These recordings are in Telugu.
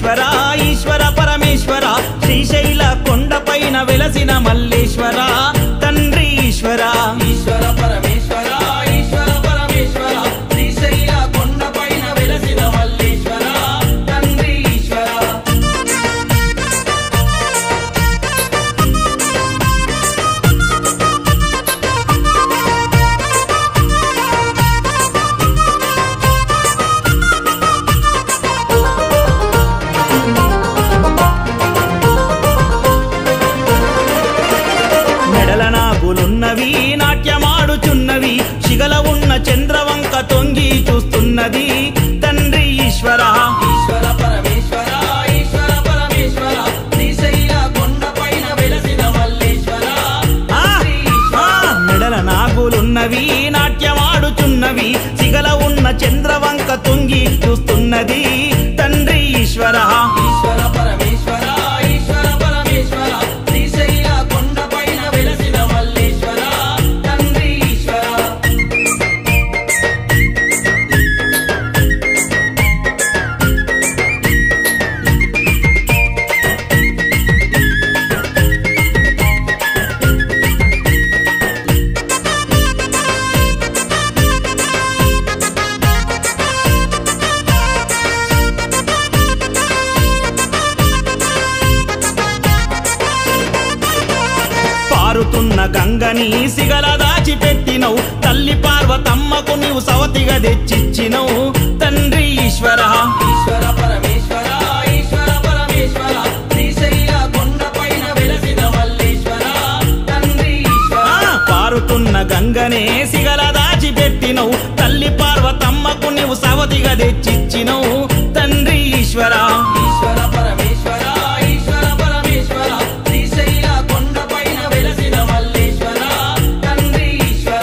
ఈశ్వర ఈశ్వర పరమేశ్వర శ్రీశైల కొండపైన వెలసిన మల్లేశ్వర తండ్రి ఈశ్వర ఈశ్వర పరమేశ్వర ఈశ్వర పరమేశ్వర శ్రీశైల కొండపైన వెలసిన మల్లేశ్వర తండ్రి ఈశ్వర నాగులున్నవి నాట్యమాడుచున్నవి శిగల ఉన్న చంద్రవంక తొంగి చూస్తున్నది తండ్రి ఈశ్వర ఈశ్వర పరమేశ్వర ఈశ్వర పరమేశ్వర శ్రీశైల కొండపైన వెలసిన మల్లేశ్వర మెడల నాగులున్నవి నాట్యమాడుచున్నవి శిగల ఉన్న చంద్రవంక తొంగి చూస్తున్నది తండ్రి ఈశ్వర ఈశ్వర పరమేశ్వర ఈశ్వర పరమేశ్వర శ్రీశైల కొండపైన వెలసిన మల్లేశ్వర తండ్రి ఈశ్వర పారుతున్న గంగని సిగల దాచిపెట్టినవు తల్లి పార్వతమ్మకు నీవు సవతిగా తెచ్చిచ్చినవు తండ్రి ఈశ్వర ఈశ్వర పరమేశ్వర ఈశ్వర పరమేశ్వర శ్రీశైల కొండపైన వెలసిన మల్లేశ్వర తండ్రి ఈశ్వర పారుతున్న గంగనే సిగల దాచిపెట్టినవు తల్లి పార్వతమ్మకు నీవు సవతిగా తెచ్చిచ్చినవు తండ్రి ఈశ్వర ఈశ్వర పరమేశ్వర ఈశ్వర పరమేశ్వర శ్రీశైల కొండపైన వెలసిన మల్లేశ్వర తండ్రి ఈశ్వర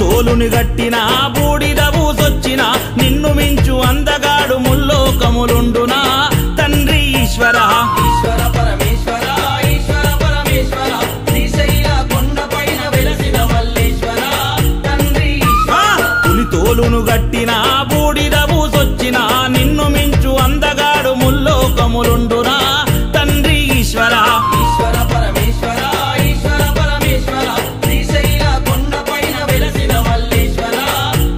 తోలుని గట్టిన బూడిద బూసొచ్చిన నిన్ను మించు అందగాడు ముల్లోకములుండునా తండ్రి ఈశ్వర ఈశ్వర పరమేశ్వర ఈశ్వర పరమేశ్వర శ్రీశైల కొండపైన వెలసిన మల్లేశ్వర తండ్రి ఈశ్వర పులి తోలును గట్టిన బూడిద బూసొచ్చిన నిన్ను మించు అందగాడు ముల్లోకములుండునా తండ్రి ఈశ్వర ఈశ్వర పరమేశ్వర ఈశ్వర పరమేశ్వర శ్రీశైల కొండపైన వెలసిన మల్లేశ్వర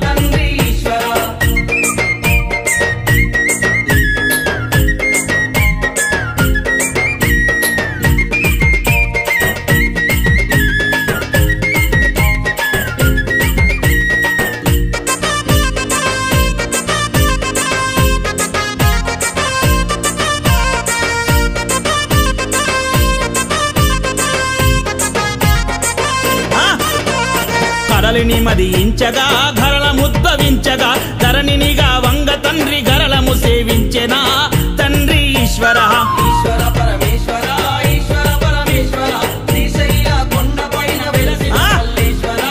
తండ్రి ఈశ్వర కడలిని మదించగా గరళ ముద్దవించగా ధరణినిగా వంగ తండ్రి గరళము సేవించెనా తండ్రి ఈశ్వర ఈశ్వర పరమేశ్వర ఈశ్వర పరమేశ్వర శ్రీశైల కొండపైన వెలసిన మల్లేశ్వర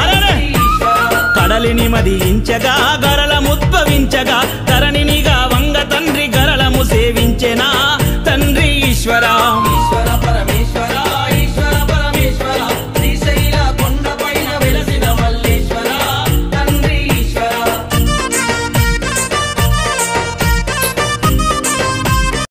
తండ్రి ఈశ్వర కడలిని మదించగా గరళ ముద్భవించగా ధరణినిగా వంగ తండ్రి గరళము సేవించెనా తండ్రి ఈశ్వర